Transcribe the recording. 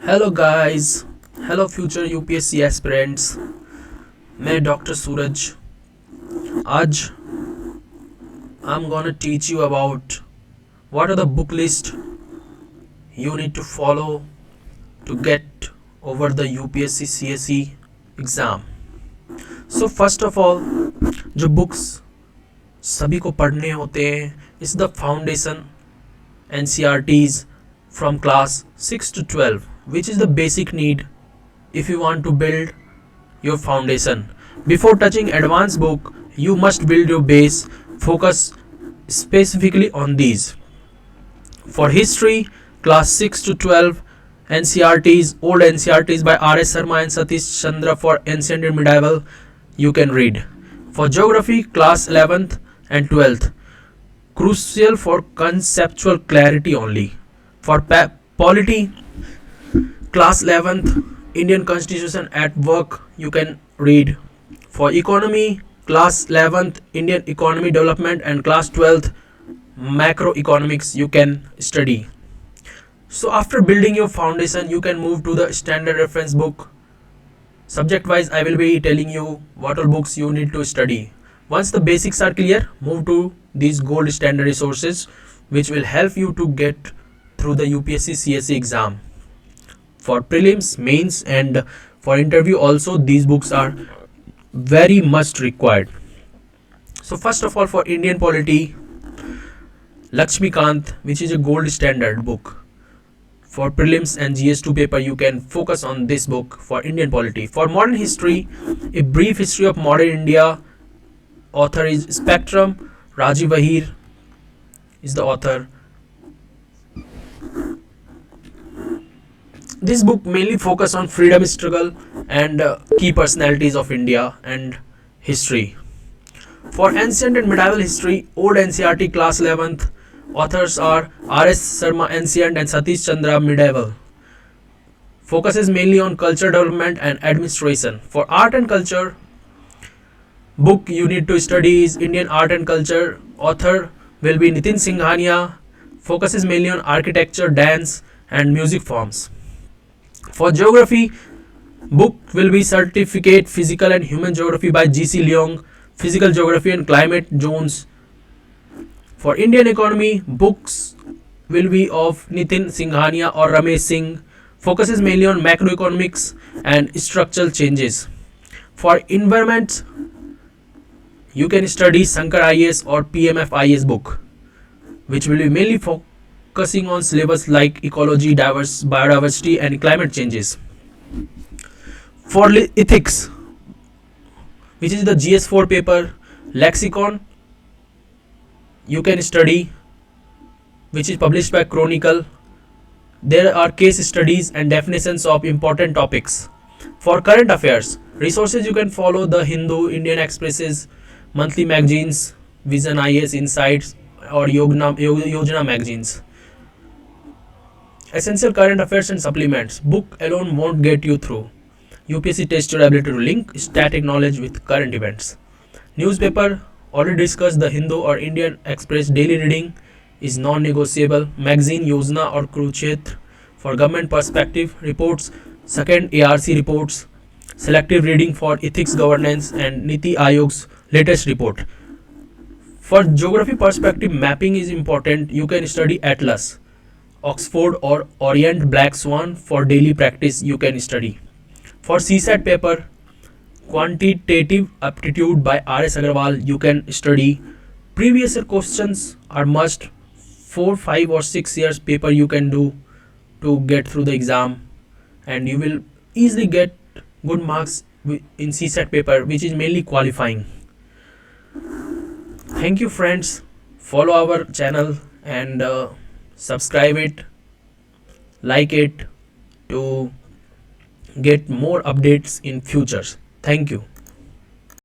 Hello guys. Hello future UPSC aspirants. मैं doctor सूरज। आज I am gonna teach you about what are the book list you need to follow to get over the UPSC CSE exam. So first of all, जो books सभी को पढ़ने होते हैं is the foundation NCRTs from class 6 to 12, which is the basic need if you want to build your foundation. Before touching advanced book, you must build your base. Focus specifically on these. For history, class 6 to 12, NCRTs, old NCRTs by R.S. Sharma and Satish Chandra for ancient and medieval, you can read. For geography, class 11th and 12th, crucial for conceptual clarity only. For polity, class 11th, Indian Constitution at work, you can read. For economy, class 11th, Indian economy development, and class 12th, macroeconomics, you can study. So after building your foundation, you can move to the standard reference book. Subject wise, I will be telling you what all books you need to study. Once the basics are clear, move to these gold standard resources which will help you to get through the UPSC CSE exam. For prelims, mains, and for interview also, these books are very much required. So first of all, for Indian polity, Lakshmikant, which is a gold standard book. For prelims and GS2 paper, you can focus on this book for Indian polity. For modern history, a brief history of modern India, author is Spectrum. Rajiv Ahir is the author. This book mainly focus on freedom struggle and key personalities of India and history. For ancient and medieval history, old NCRT class 11th, authors are R.S. Sharma Ancient and Satish Chandra Medieval. Focuses mainly on culture development and administration. For art and culture, book you need to study is Indian Art and Culture. Author will be Nitin Singhania. Focuses mainly on architecture, dance, and music forms. For geography, book will be Certificate Physical and Human Geography by G.C. Leong. Physical Geography and Climate Jones. For Indian economy, books will be of Nitin Singhania or Ramesh Singh. Focuses mainly on macroeconomics and structural changes. For environment, you can study Shankar IAS or PMF IAS book, which will be mainly focusing on syllabus like ecology, biodiversity, and climate changes. For ethics, which is the GS4 paper, lexicon, you can study, which is published by Chronicle. There are case studies and definitions of important topics. For current affairs, resources you can follow the Hindu, Indian Expresses, monthly magazines, Vision IAS Insights, or Yojana magazines. Essential current affairs and supplements. Book alone won't get you through. UPSC tests your ability to link static knowledge with current events. Newspaper, already discussed, the Hindu or Indian Express daily reading is non-negotiable. Magazine Yojana or Kurukshetra. For government perspective, reports, second ARC reports, selective reading for ethics governance, and Niti Aayog's latest report. For geography perspective, mapping is important. You can study Atlas, Oxford or Orient Black Swan. For daily practice, you can study. For CSAT paper, quantitative aptitude by R.S. Agarwal, you can study. Previous year questions are must. 4, 5 or 6 years paper you can do to get through the exam, and you will easily get good marks in CSAT paper, which is mainly qualifying. Thank you friends. Follow our channel and subscribe it, like it to get more updates in futures. Thank you.